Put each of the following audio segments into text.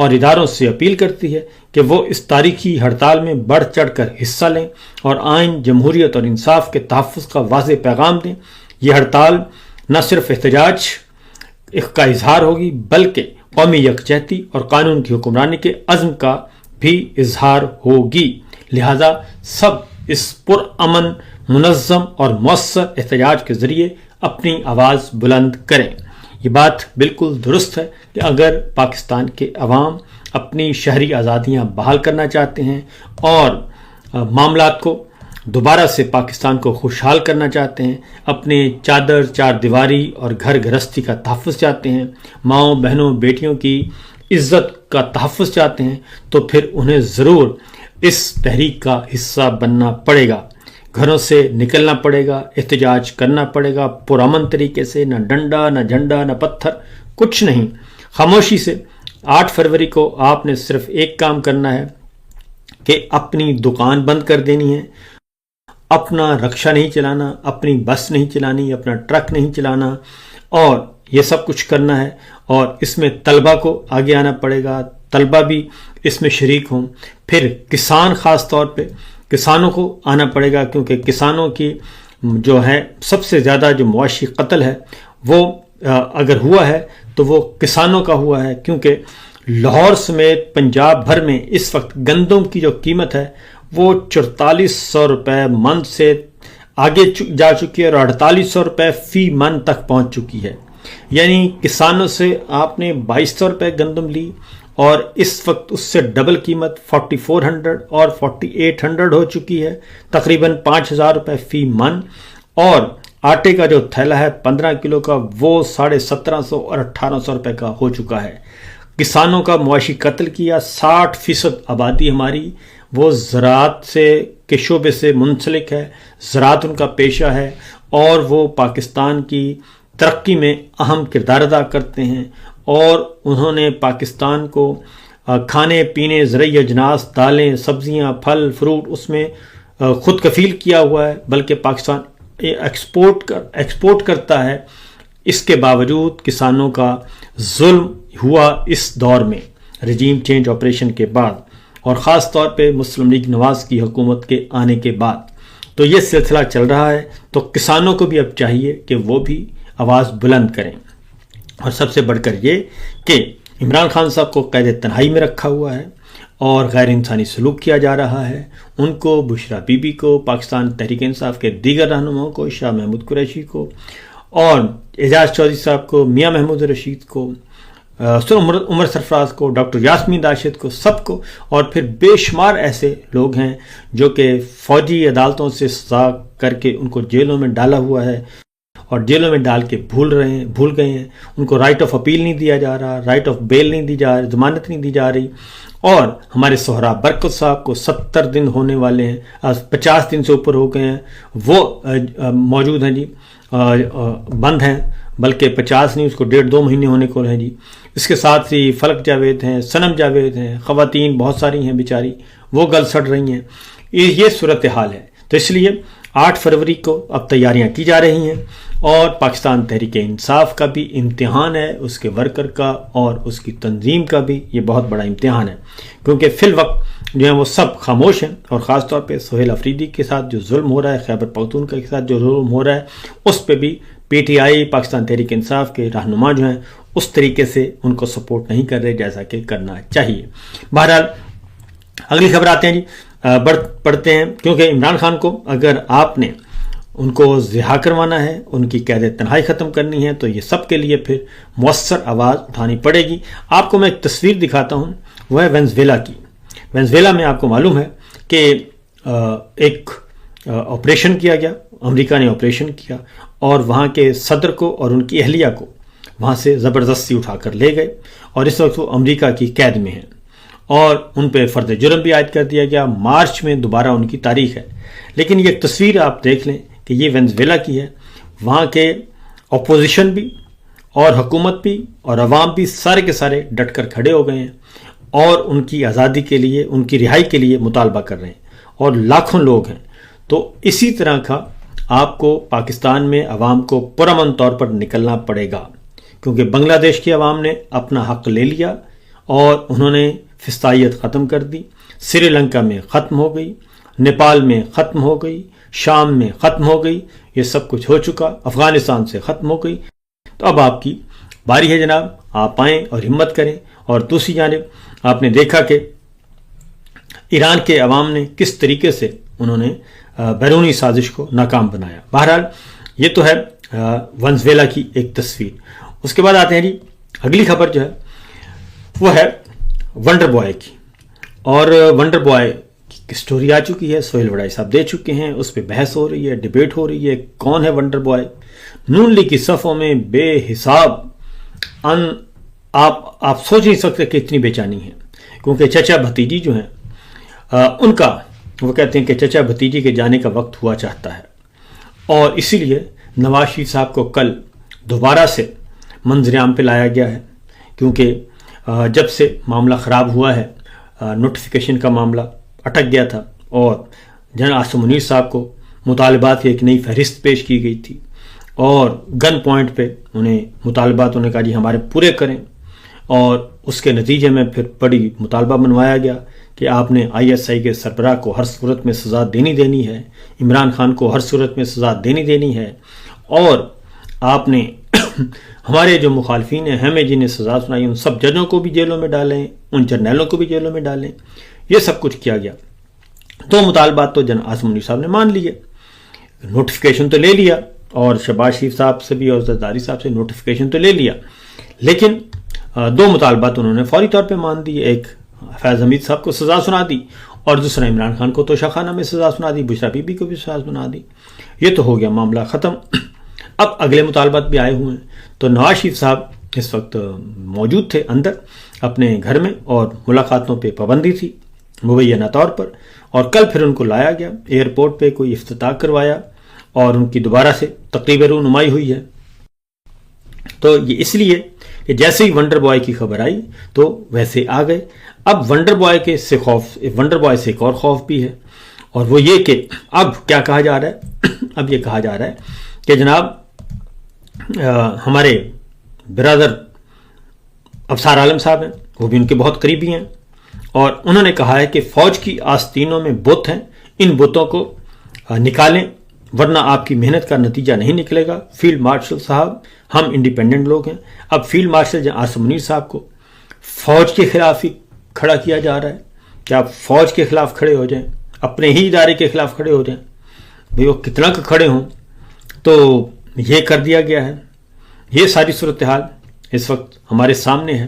اور اداروں سے اپیل کرتی ہے کہ وہ اس تاریخی ہڑتال میں بڑھ چڑھ کر حصہ لیں اور آئین، جمہوریت اور انصاف کے تحفظ کا واضح پیغام دیں۔ یہ ہڑتال نہ صرف احتجاج کا اظہار ہوگی بلکہ قومی یکجہتی اور قانون کی حکمرانی کے عزم کا بھی اظہار ہوگی، لہذا سب اس پرامن، منظم اور مؤثر احتجاج کے ذریعے اپنی آواز بلند کریں۔ یہ بات بالکل درست ہے کہ اگر پاکستان کے عوام اپنی شہری آزادیاں بحال کرنا چاہتے ہیں اور معاملات کو دوبارہ سے پاکستان کو خوشحال کرنا چاہتے ہیں، اپنے چادر، چار دیواری اور گھر گھرستی کا تحفظ چاہتے ہیں، ماؤں، بہنوں، بیٹیوں کی عزت کا تحفظ چاہتے ہیں، تو پھر انہیں ضرور اس تحریک کا حصہ بننا پڑے گا، گھروں سے نکلنا پڑے گا، احتجاج کرنا پڑے گا پرامن طریقے سے، نہ ڈنڈا، نہ جھنڈا، نہ پتھر، کچھ نہیں، خاموشی سے۔ 8 فروری کو آپ نے صرف ایک کام کرنا ہے کہ اپنی دکان بند کر دینی ہے، اپنا رکشہ نہیں چلانا، اپنی بس نہیں چلانی، اپنا ٹرک نہیں چلانا، اور یہ سب کچھ کرنا ہے۔ اور اس میں طلبہ کو آگے آنا پڑے گا، طلبہ بھی اس میں شریک ہوں، پھر کسان، خاص طور پہ کسانوں کو آنا پڑے گا، کیونکہ کسانوں کی جو ہے سب سے زیادہ جو معاشی قتل ہے وہ اگر ہوا ہے تو وہ کسانوں کا ہوا ہے، کیونکہ لاہور سمیت پنجاب بھر میں اس وقت گندم کی جو قیمت ہے وہ 4400 روپے من سے آگے جا چکی ہے اور 4800 روپے فی من تک پہنچ چکی ہے۔ یعنی کسانوں سے آپ نے 2200 روپے گندم لی اور اس وقت اس سے ڈبل قیمت 4400 اور 4800 ہو چکی ہے، تقریباً 5000 روپے فی من۔ اور آٹے کا جو تھیلا ہے 15 کلو کا وہ 1750 اور 1800 روپے کا ہو چکا ہے۔ کسانوں کا معاشی قتل کیا، 60% آبادی ہماری وہ زراعت سے کے شعبے سے منسلک ہے، زراعت ان کا پیشہ ہے اور وہ پاکستان کی ترقی میں اہم کردار ادا کرتے ہیں، اور انہوں نے پاکستان کو کھانے پینے، زرعی اجناس، دالیں، سبزیاں، پھل، فروٹ اس میں خود کفیل کیا ہوا ہے، بلکہ پاکستان ایکسپورٹ کرتا ہے۔ اس کے باوجود کسانوں کا ظلم ہوا اس دور میں، رجیم چینج آپریشن کے بعد، اور خاص طور پہ مسلم لیگ نواز کی حکومت کے آنے کے بعد۔ تو یہ سلسلہ چل رہا ہے، تو کسانوں کو بھی اب چاہیے کہ وہ بھی آواز بلند کریں، اور سب سے بڑھ کر یہ کہ عمران خان صاحب کو قید تنہائی میں رکھا ہوا ہے اور غیر انسانی سلوک کیا جا رہا ہے، ان کو، بشرا بی بی کو، پاکستان تحریک انصاف کے دیگر رہنماؤں کو، شاہ محمود قریشی کو اور اعجاز چودھری صاحب کو، میاں محمود رشید کو، عمر سرفراز کو، ڈاکٹر یاسمین راشد کو، سب کو، اور پھر بے شمار ایسے لوگ ہیں جو کہ فوجی عدالتوں سے سزا کر کے ان کو جیلوں میں ڈالا ہوا ہے اور جیلوں میں ڈال کے بھول گئے ہیں، ان کو رائٹ آف اپیل نہیں دیا جا رہا، رائٹ آف بیل نہیں دی جا رہی، ضمانت نہیں دی جا رہی، اور ہمارے سہراب برکت صاحب کو 70 دن ہونے والے ہیں، 50 دن سے اوپر ہو گئے ہیں، وہ موجود ہیں جی، بند ہیں، بلکہ 50 نہیں، اس کو 1.5-2 مہینے ہونے کو ہیں جی۔ اس کے ساتھ ہی فلک جاوید ہیں، صنم جاوید ہیں، خواتین بہت ساری ہیں بیچاری، وہ گل سڑ رہی ہیں۔ یہ صورتحال ہے، تو اس لیے 8 فروری کو اب تیاریاں کی جا رہی ہیں، اور پاکستان تحریک انصاف کا بھی امتحان ہے، اس کے ورکر کا اور اس کی تنظیم کا بھی یہ بہت بڑا امتحان ہے، کیونکہ فی الوقت جو ہیں وہ سب خاموش ہیں، اور خاص طور پہ سہیل افریدی کے ساتھ جو ظلم ہو رہا ہے، خیبر پختونخوا کے ساتھ جو ظلم ہو رہا ہے، اس پہ بھی P T I, Pakistan Tehreek Insaf کے رہنما جو ہیں اس طریقے سے ان کو سپورٹ نہیں کر رہے جیسا کہ کرنا چاہیے۔ بہرحال اگلی خبر آتے ہیں جی، پڑھتے ہیں، کیونکہ عمران خان کو اگر آپ نے ان کو رہا کروانا ہے، ان کی قید تنہائی ختم کرنی ہے، تو یہ سب کے لیے پھر مؤثر آواز اٹھانی پڑے گی۔ آپ کو میں ایک تصویر دکھاتا ہوں، وہ ہے وینزویلا کی۔ وینزویلا میں آپ کو معلوم ہے کہ ایک آپریشن کیا گیا، امریکہ نے آپریشن کیا، اور وہاں کے صدر کو اور ان کی اہلیہ کو وہاں سے زبردستی اٹھا کر لے گئے، اور اس وقت وہ امریکہ کی قید میں ہیں، اور ان پہ فرد جرم بھی عائد کر دیا گیا۔ مارچ میں دوبارہ ان کی تاریخ ہے، لیکن یہ ایک تصویر آپ دیکھ لیں کہ یہ وینزویلا کی ہے۔ وہاں کے اپوزیشن بھی اور حکومت بھی اور عوام بھی سارے کے سارے ڈٹ کر کھڑے ہو گئے ہیں، اور ان کی آزادی کے لیے، ان کی رہائی کے لیے مطالبہ کر رہے ہیں، اور لاکھوں لوگ ہیں۔ تو اسی طرح کا آپ کو پاکستان میں عوام کو پرامن طور پر نکلنا پڑے گا، کیونکہ بنگلہ دیش کی عوام نے اپنا حق لے لیا اور انہوں نے فسطائیت ختم کر دی. سری لنکا میں ختم ہو گئی، نیپال میں ختم ہو گئی، شام میں ختم ہو گئی، یہ سب کچھ ہو چکا، افغانستان سے ختم ہو گئی. تو اب آپ کی باری ہے جناب، آپ آئیں اور ہمت کریں. اور دوسری جانب آپ نے دیکھا کہ ایران کے عوام نے کس طریقے سے انہوں نے بیرونی سازش کو ناکام بنایا. بہرحال یہ تو ہے ونزویلا کی ایک تصویر. اس کے بعد آتے ہیں جی اگلی خبر جو ہے وہ ہے ونڈر بوائے کی. اور ونڈر بوائے کی سٹوری آ چکی ہے، سہیل وڈائی صاحب دے چکے ہیں، اس پہ بحث ہو رہی ہے، ڈیبیٹ ہو رہی ہے کون ہے ونڈر بوائے. نون لیگ کی صفوں میں بے حساب آپ سوچ نہیں سکتے کہ اتنی بے چینی ہے، کیونکہ چچا بھتیجی جو ہیں ان کا وہ کہتے ہیں کہ چچا بھتیجی کے جانے کا وقت ہوا چاہتا ہے. اور اسی لیے نواز شریف صاحب کو کل دوبارہ سے منظر عام پہ لایا گیا ہے، کیونکہ جب سے معاملہ خراب ہوا ہے، نوٹیفیکیشن کا معاملہ اٹک گیا تھا اور جنرل عاصم منیر صاحب کو مطالبات کی ایک نئی فہرست پیش کی گئی تھی اور گن پوائنٹ پہ انہیں مطالبات انہوں نے کہا جی ہمارے پورے کریں. اور اس کے نتیجے میں پھر بڑی مطالبہ بنوایا گیا کہ آپ نے ISI کے سربراہ کو ہر صورت میں سزا دینی ہے، عمران خان کو ہر صورت میں سزا دینی ہے، اور آپ نے ہمارے جو مخالفین ہیں ہمیں جنہیں سزا سنائی ان سب ججوں کو بھی جیلوں میں ڈالیں، ان جرنیلوں کو بھی جیلوں میں ڈالیں. یہ سب کچھ کیا گیا. دو مطالبات تو جنرل عاصم منیر صاحب نے مان لیے، نوٹیفیکیشن تو لے لیا، اور شہباز شریف صاحب سے بھی اور زرداری صاحب سے نوٹیفیکیشن تو لے لیا، لیکن دو مطالبات انہوں نے فوری طور پہ مان دی. ایک فیض حمید صاحب کو سزا سنا دی اور دوسرا عمران خان کو توشہ خانہ میں سزا سنا دی، بشرا بی بی کو بھی سزا سنا دی. یہ تو ہو گیا معاملہ ختم. اب اگلے مطالبات بھی آئے ہوئے ہیں. تو نواز شریف صاحب اس وقت موجود تھے اندر اپنے گھر میں اور ملاقاتوں پہ پابندی تھی مبینہ طور پر، اور کل پھر ان کو لایا گیا ایئرپورٹ پہ، کوئی افتتاح کروایا اور ان کی دوبارہ سے تقریب رونمائی ہوئی ہے. تو یہ اس لیے کہ جیسے ہی ونڈر بوائے کی خبر آئی تو ویسے آ گئے. اب ونڈر بوائے سے ایک اور خوف بھی ہے، اور وہ یہ کہ اب کیا کہا جا رہا ہے، اب یہ کہا جا رہا ہے کہ جناب ہمارے برادر افسار عالم صاحب ہیں، وہ بھی ان کے بہت قریبی ہیں، اور انہوں نے کہا ہے کہ فوج کی آستینوں میں بت ہیں، ان بتوں کو نکالیں ورنہ آپ کی محنت کا نتیجہ نہیں نکلے گا. فیلڈ مارشل صاحب ہم انڈیپینڈنٹ لوگ ہیں. اب فیلڈ مارشل عاصم منیر صاحب کو فوج کے خلاف ہی کھڑا کیا جا رہا ہے کہ آپ فوج کے خلاف کھڑے ہو جائیں، اپنے ہی ادارے کے خلاف کھڑے ہو جائیں. بھئی وہ کتنا کہ کھڑے ہوں. تو یہ کر دیا گیا ہے. یہ ساری صورتحال اس وقت ہمارے سامنے ہے.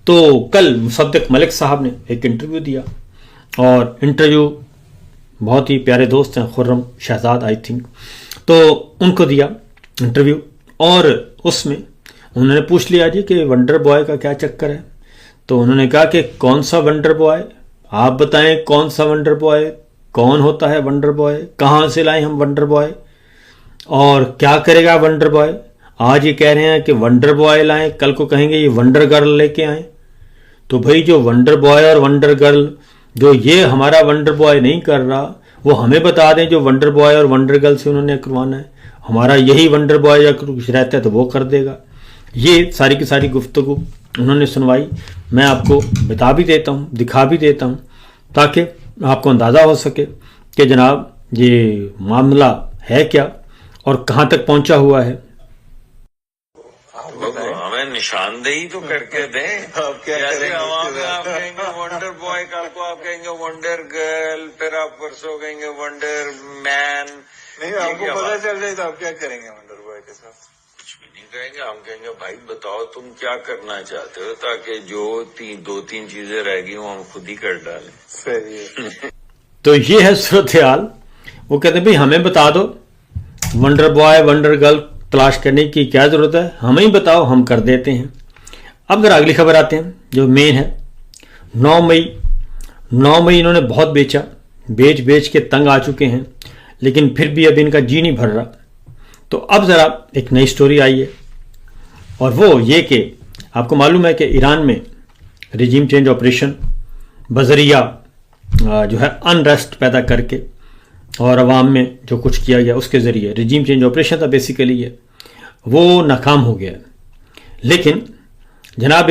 تو کل مصدق ملک صاحب نے ایک انٹرویو دیا، اور انٹرویو بہت ہی پیارے دوست ہیں خرم شہزاد آئی تھنک، تو ان کو دیا انٹرویو، اور اس میں انہوں نے پوچھ لیا جی کہ ونڈر بوائے کا کیا چکر ہے. تو انہوں نے کہا کہ کون سا ونڈر بوائے، آپ بتائیں کون سا ونڈر بوائے، کون ہوتا ہے ونڈر بوائے، کہاں سے لائیں ہم ونڈر بوائے، اور کیا کرے گا ونڈر بوائے. آج یہ کہہ رہے ہیں کہ ونڈر بوائے لائیں، کل کو کہیں گے یہ ونڈر گرل لے کے آئیں. تو بھائی جو ونڈر بوائے اور ونڈر گرل جو یہ ہمارا ونڈر بوائے نہیں کر رہا، وہ ہمیں بتا دیں جو ونڈر بوائے اور ونڈر گرل سے انہوں نے کروانا ہے. ہمارا یہی ونڈر بوائے یا کچھ رہتا ہے تو وہ کر دے گا. یہ ساری کی ساری گفتگو انہوں نے سنوائی. میں آپ کو بتا بھی دیتا ہوں، دکھا بھی دیتا ہوں، تاکہ آپ کو اندازہ ہو سکے کہ جناب یہ معاملہ ہے کیا اور کہاں تک پہنچا ہوا ہے. ہمیں نشاندہی تو کر کے دیں. جیسے عوام میں آپ کہیں گے ونڈر بوائے، کل کو آپ کہیں گے ونڈر گرل، پھر آپ پرسوں کہیں گے ونڈر مین. نہیں آپ کو پتا چل جائے تو آپ کیا کریں گے ونڈر بوائے کے ساتھ؟ کچھ بھی نہیں کہیں گے. ہم کہیں گے بھائی بتاؤ تم کیا کرنا چاہتے ہو، تاکہ جو دو تین چیزیں رہ گئی وہ ہم خود ہی کر ڈالیں. صحیح ہے. تو یہ ہے صورتحال. وہ کہتے ہیں بھائی ہمیں بتا دو ونڈر بوائے ونڈر گرل تلاش کرنے کی کیا ضرورت ہے، ہمیں ہی بتاؤ ہم کر دیتے ہیں. اب ذرا اگلی خبر آتے ہیں جو مین ہے. 9 مئی انہوں نے بہت بیچا، بیچ کے تنگ آ چکے ہیں، لیکن پھر بھی اب ان کا جی نہیں بھر رہا. تو اب ذرا ایک نئی سٹوری آئی ہے، اور وہ یہ کہ آپ کو معلوم ہے کہ ایران میں ریجیم چینج آپریشن بذریعہ جو ہے انریسٹ پیدا کر کے اور عوام میں جو کچھ کیا گیا اس کے ذریعے ریجیم چینج آپریشن تھا بیسیکلی، وہ ناکام ہو گیا. لیکن جناب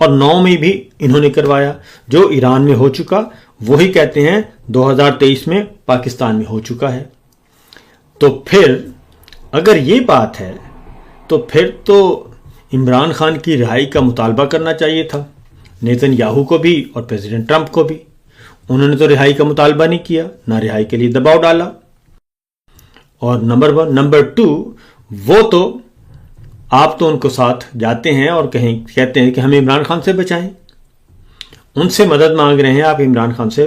اور 9 میں بھی انہوں نے کروایا. جو ایران میں ہو چکا وہی کہتے ہیں 2023 میں پاکستان میں ہو چکا ہے. تو پھر اگر یہ بات ہے تو پھر تو عمران خان کی رہائی کا مطالبہ کرنا چاہیے تھا، نیتن یاہو کو بھی اور پریزیڈنٹ ٹرمپ کو بھی. انہوں نے تو رہائی کا مطالبہ نہیں کیا، نہ رہائی کے لیے دباؤ ڈالا. اور نمبر 1 نمبر 2 وہ تو آپ تو ان کو ساتھ جاتے ہیں اور کہتے ہیں کہ ہمیں عمران خان سے بچائیں. ان سے مدد مانگ رہے ہیں آپ عمران خان سے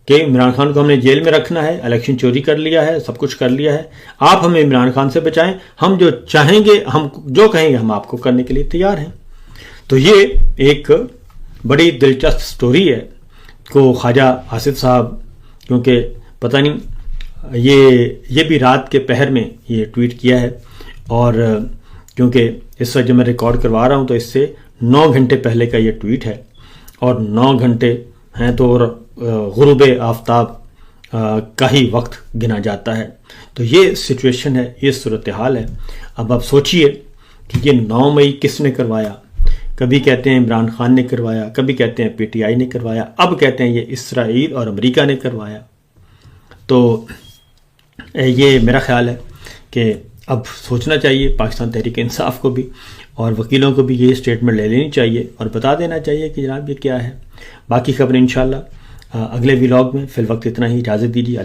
کہ عمران خان کو ہم نے جیل میں رکھنا ہے، الیکشن چوری کر لیا ہے، سب کچھ کر لیا ہے، آپ ہمیں عمران خان سے بچائیں، ہم جو چاہیں گے، ہم جو کہیں گے ہم آپ کو کرنے کے لیے تیار ہیں. تو یہ ایک بڑی دلچسپ سٹوری ہے کو خواجہ آصف صاحب، کیونکہ پتہ نہیں یہ بھی رات کے پہر میں یہ ٹویٹ کیا ہے، اور کیونکہ اس وقت جب میں ریکارڈ کروا رہا ہوں تو اس سے 9 گھنٹے پہلے کا یہ ٹویٹ ہے، اور 9 گھنٹے ہیں تو غروب آفتاب کا ہی وقت گنا جاتا ہے. تو یہ سچویشن ہے، یہ صورتحال ہے. اب آپ سوچئے کہ یہ 9 مئی کس نے کروایا؟ کبھی کہتے ہیں عمران خان نے کروایا، کبھی کہتے ہیں پی ٹی آئی نے کروایا، اب کہتے ہیں یہ اسرائیل اور امریکہ نے کروایا. تو یہ میرا خیال ہے کہ اب سوچنا چاہیے پاکستان تحریک انصاف کو بھی اور وکیلوں کو بھی یہ اسٹیٹمنٹ لے لینی چاہیے اور بتا دینا چاہیے کہ جناب یہ کیا ہے. باقی خبریں انشاءاللہ اگلے ولاگ میں. فی الوقت اتنا ہی، اجازت دیجیے. اللہ